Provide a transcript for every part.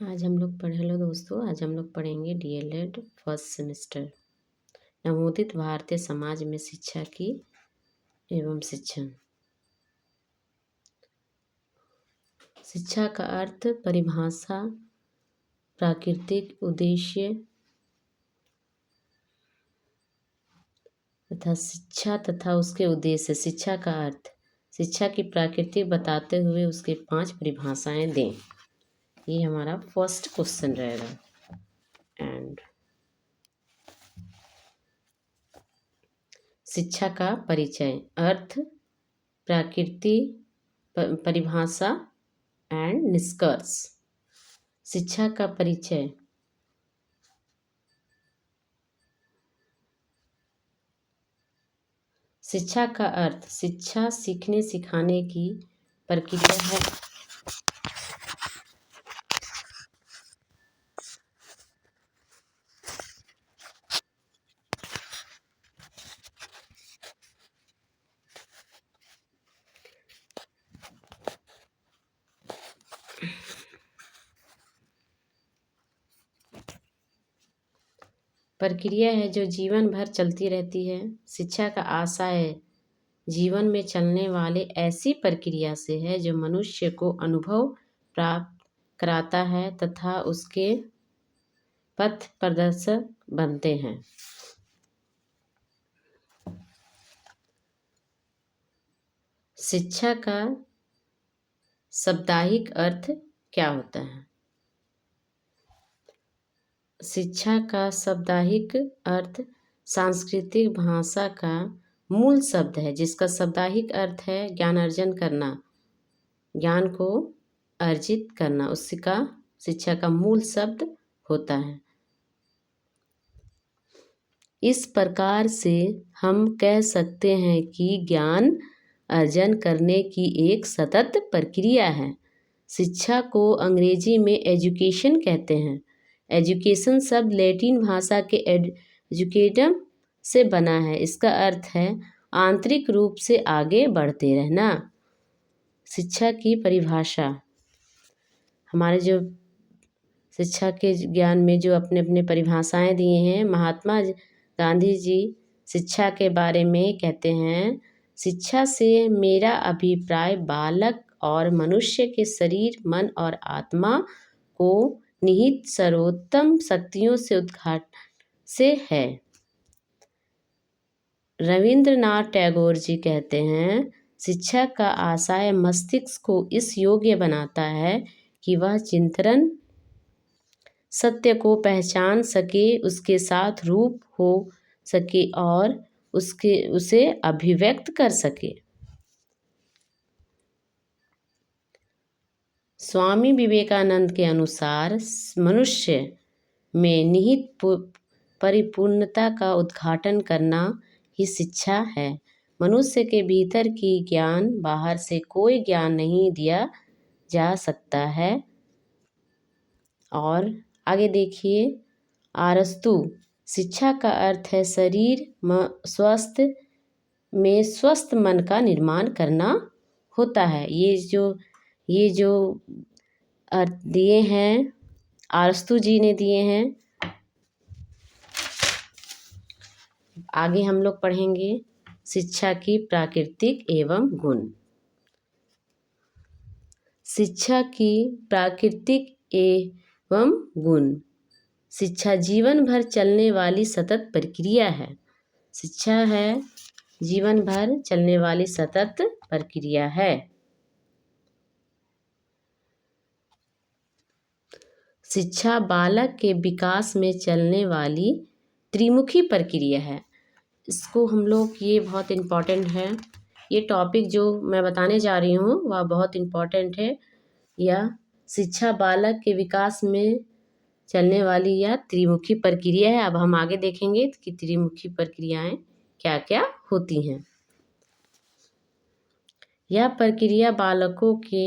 Hello दोस्तों, आज हम लोग पढ़ेंगे डीएलएड फर्स्ट सेमेस्टर नवोदित भारतीय समाज में शिक्षा की एवं शिक्षण। शिक्षा का अर्थ, परिभाषा, प्राकृतिक उद्देश्य तथा शिक्षा तथा उसके उद्देश्य। शिक्षा का अर्थ, शिक्षा की प्रकृति बताते हुए उसके 5 परिभाषाएं दें। ये हमारा फर्स्ट क्वेश्चन रहेगा। एंड शिक्षा का परिचय, अर्थ, प्रकृति, परिभाषा एंड निष्कर्ष। शिक्षा का परिचय, शिक्षा का अर्थ, शिक्षा सीखने सिखाने की प्रक्रिया है। प्रक्रिया है जो जीवन भर चलती रहती है। शिक्षा का आशय है जीवन में चलने वाले ऐसी प्रक्रिया से है जो मनुष्य को अनुभव प्राप्त कराता है तथा उसके पथ प्रदर्शक बनते हैं। शिक्षा का शाब्दिक अर्थ क्या होता है? शिक्षा का शाब्दिक अर्थ सांस्कृतिक भाषा का मूल शब्द है जिसका शाब्दिक अर्थ है ज्ञान अर्जन करना, ज्ञान को अर्जित करना। उसका शिक्षा का मूल शब्द होता है। इस प्रकार से हम कह सकते हैं कि ज्ञान अर्जन करने की एक सतत प्रक्रिया है। शिक्षा को अंग्रेजी में एजुकेशन कहते हैं। एजुकेशन शब्द लैटिन भाषा के एजुकेटम से बना है। इसका अर्थ है आंतरिक रूप से आगे बढ़ते रहना। शिक्षा की परिभाषा, हमारे जो शिक्षा के ज्ञान में जो अपने अपने परिभाषाएं दिए हैं, महात्मा गांधी जी शिक्षा के बारे में कहते हैं, शिक्षा से मेरा अभिप्राय बालक और मनुष्य के शरीर, मन और आत्मा को निहित सर्वोत्तम शक्तियों से उद्घाटन से है। रविंद्रनाथ टैगोर जी कहते हैं, शिक्षा का आशय मस्तिष्क को इस योग्य बनाता है कि वह चिंतन सत्य को पहचान सके, उसके साथ रूप हो सके और उसे अभिव्यक्त कर सके। स्वामी विवेकानंद के अनुसार मनुष्य में निहित परिपूर्णता का उद्घाटन करना ही शिक्षा है। मनुष्य के भीतर की ज्ञान बाहर से कोई ज्ञान नहीं दिया जा सकता है। और आगे देखिए, अरस्तु, शिक्षा का अर्थ है शरीर स्वस्थ में स्वस्थ मन का निर्माण करना होता है। ये जो अर्थ दिए हैं अरस्तु जी ने दिए हैं। आगे हम लोग पढ़ेंगे शिक्षा की प्राकृतिक एवं गुण। शिक्षा की प्राकृतिक एवं गुण। शिक्षा जीवन भर चलने वाली सतत प्रक्रिया है। शिक्षा है जीवन भर चलने वाली सतत प्रक्रिया है। शिक्षा बालक के विकास में चलने वाली त्रिमुखी प्रक्रिया है। इसको हम लोग, ये बहुत इम्पॉर्टेंट है। ये टॉपिक जो मैं बताने जा रही हूँ वह बहुत इम्पॉर्टेंट है। यह शिक्षा बालक के विकास में चलने वाली यह त्रिमुखी प्रक्रिया है। अब हम आगे देखेंगे कि त्रिमुखी प्रक्रियाएं क्या क्या होती हैं। यह प्रक्रिया बालकों के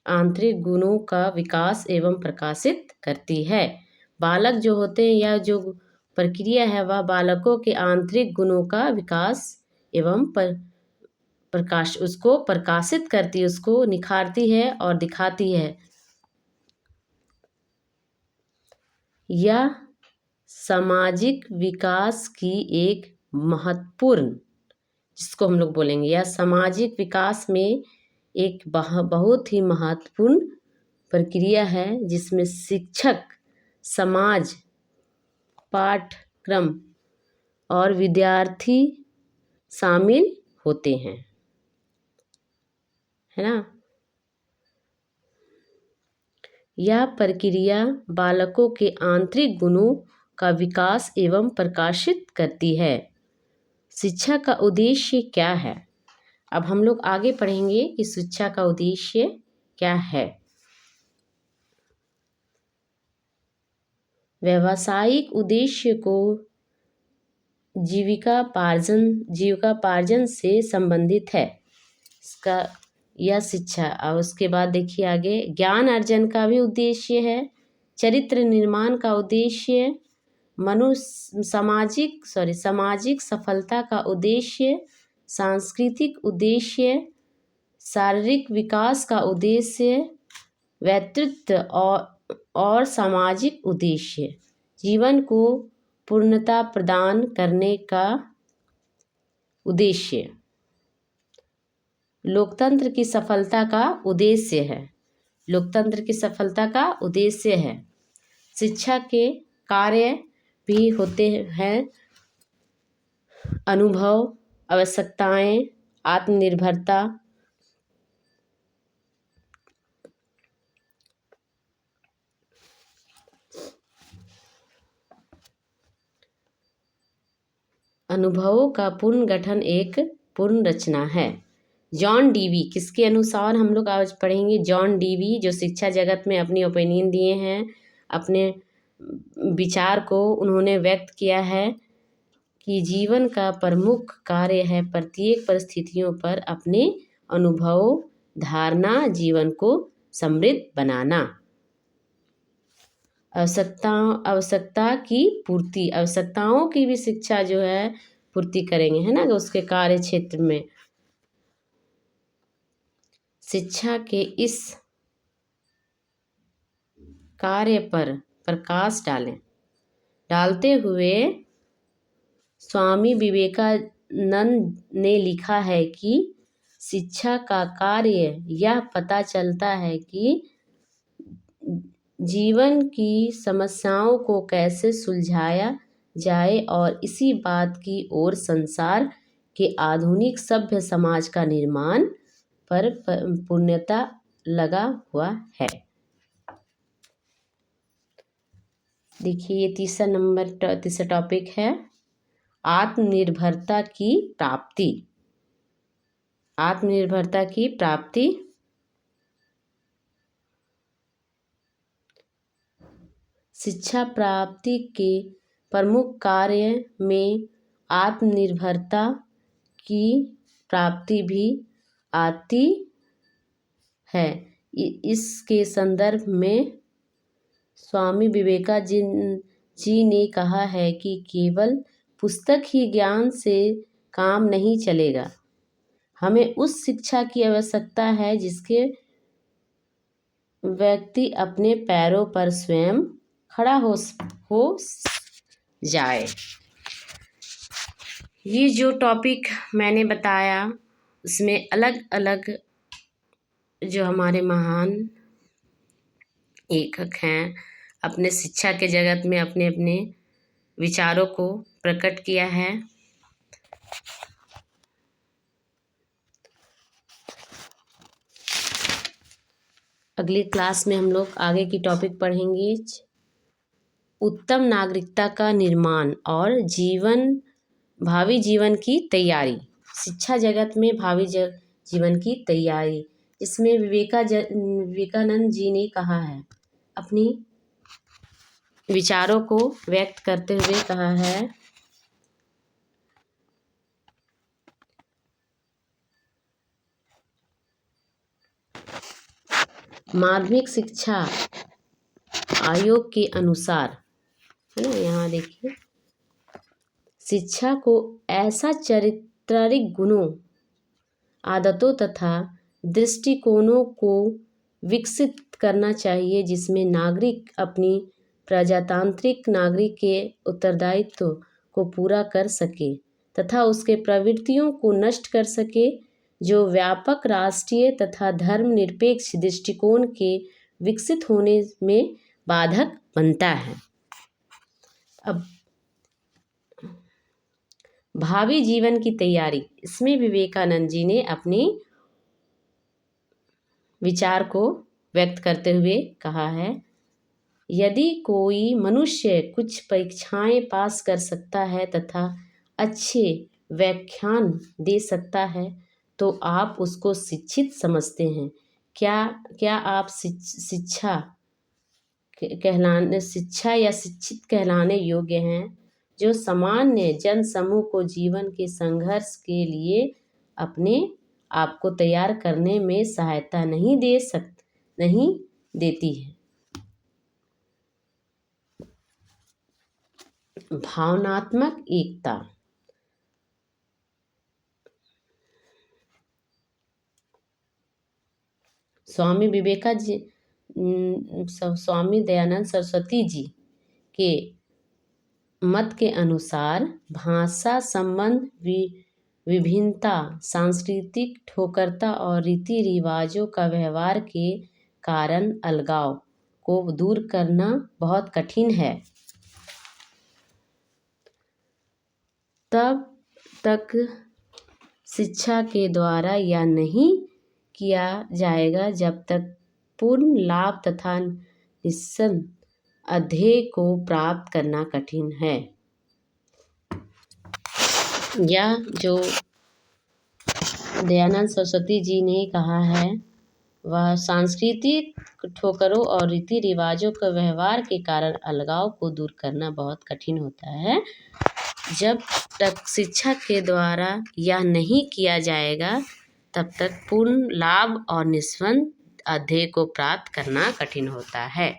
आंतरिक गुणों का विकास एवं प्रकाशित करती है। बालक जो होते हैं, यह जो प्रक्रिया है वह बालकों के आंतरिक गुणों का विकास एवं उसको प्रकाशित करती है, उसको निखारती है और दिखाती है। यह सामाजिक विकास की एक महत्वपूर्ण, जिसको हम लोग बोलेंगे यह सामाजिक विकास में एक बहुत ही महत्वपूर्ण प्रक्रिया है, जिसमें शिक्षक, समाज, पाठ्यक्रम और विद्यार्थी शामिल होते हैं, है ना। यह प्रक्रिया बालकों के आंतरिक गुणों का विकास एवं प्रकाशित करती है। शिक्षा का उद्देश्य क्या है? अब हम लोग आगे पढ़ेंगे कि शिक्षा का उद्देश्य क्या है। व्यावसायिक उद्देश्य को जीविकापार्जन से संबंधित है इसका यह शिक्षा। और उसके बाद देखिए आगे, ज्ञान अर्जन का भी उद्देश्य है, चरित्र निर्माण का उद्देश्य, सामाजिक सफलता का उद्देश्य, सांस्कृतिक उद्देश्य, शारीरिक विकास का उद्देश्य, व्यक्तित्व और सामाजिक उद्देश्य, जीवन को पूर्णता प्रदान करने का उद्देश्य, लोकतंत्र की सफलता का उद्देश्य है। लोकतंत्र की सफलता का उद्देश्य है। शिक्षा के कार्य भी होते हैं अनुभव, आवश्यकताएं, आत्मनिर्भरता, अनुभवों का पूर्ण गठन एक पूर्ण रचना है। जॉन डीवी, किसके अनुसार हम लोग आज पढ़ेंगे? जॉन डीवी, जो शिक्षा जगत में अपनी ओपिनियन दिए हैं, अपने विचार को उन्होंने व्यक्त किया है कि जीवन का प्रमुख कार्य है प्रत्येक परिस्थितियों पर अपने अनुभव धारणा जीवन को समृद्ध बनाना। आवश्यकता की पूर्ति, आवश्यकताओं की भी शिक्षा जो है पूर्ति करेंगे, है ना, उसके कार्य क्षेत्र में। शिक्षा के इस कार्य पर प्रकाश डालते हुए स्वामी विवेकानंद ने लिखा है कि शिक्षा का कार्य यह पता चलता है कि जीवन की समस्याओं को कैसे सुलझाया जाए और इसी बात की ओर संसार के आधुनिक सभ्य समाज का निर्माण पर पूर्णतः लगा हुआ है। देखिए ये तीसरा टॉपिक है आत्मनिर्भरता की प्राप्ति। आत्मनिर्भरता की प्राप्ति शिक्षा प्राप्ति के प्रमुख कार्य में आत्मनिर्भरता की प्राप्ति भी आती है। इसके संदर्भ में स्वामी विवेकानंद जी ने कहा है कि केवल पुस्तक ही ज्ञान से काम नहीं चलेगा, हमें उस शिक्षा की आवश्यकता है जिसके व्यक्ति अपने पैरों पर स्वयं खड़ा हो जाए। ये जो टॉपिक मैंने बताया उसमें अलग अलग जो हमारे महान लेखक हैं अपने शिक्षा के जगत में अपने अपने विचारों को प्रकट किया है। अगली क्लास में हम लोग आगे की टॉपिक पढ़ेंगे उत्तम नागरिकता का निर्माण और भावी जीवन की तैयारी। शिक्षा जगत में भावी जीवन की तैयारी, इसमें विवेकानंद जी ने कहा है, अपनी विचारों को व्यक्त करते हुए कहा है, माध्यमिक शिक्षा आयोग के अनुसार, है ना, यहाँ देखिए, शिक्षा को ऐसा चारित्रिक गुणों, आदतों तथा दृष्टिकोणों को विकसित करना चाहिए जिसमें नागरिक अपनी प्रजातांत्रिक नागरिक के उत्तरदायित्व को पूरा कर सके तथा उसके प्रवृत्तियों को नष्ट कर सके जो व्यापक राष्ट्रीय तथा धर्मनिरपेक्ष दृष्टिकोण के विकसित होने में बाधक बनता है। अब भावी जीवन की तैयारी, इसमें विवेकानंद जी ने अपने विचार को व्यक्त करते हुए कहा है, यदि कोई मनुष्य कुछ परीक्षाएं पास कर सकता है तथा अच्छे व्याख्यान दे सकता है तो आप उसको शिक्षित समझते हैं। क्या आप शिक्षा या शिक्षित कहलाने योग्य हैं? जो सामान्य जन समूह को जीवन के संघर्ष के लिए अपने आप को तैयार करने में सहायता नहीं देती है। भावनात्मक एकता, स्वामी दयानंद सरस्वती जी के मत के अनुसार भाषा संबंध विभिन्नता, सांस्कृतिक ठोकरता और रीति रिवाजों का व्यवहार के कारण अलगाव को दूर करना बहुत कठिन है। तब तक शिक्षा के द्वारा यह नहीं किया जाएगा जब तक पूर्ण लाभ तथा निस्संदेह अध्यय को प्राप्त करना कठिन है। यह जो दयानंद सरस्वती जी ने कहा है वह सांस्कृतिक ठोकरों और रीति रिवाजों के व्यवहार के कारण अलगाव को दूर करना बहुत कठिन होता है। जब तक शिक्षा के द्वारा यह नहीं किया जाएगा तब तक पूर्ण लाभ और निस्संदेह अध्यय को प्राप्त करना कठिन होता है।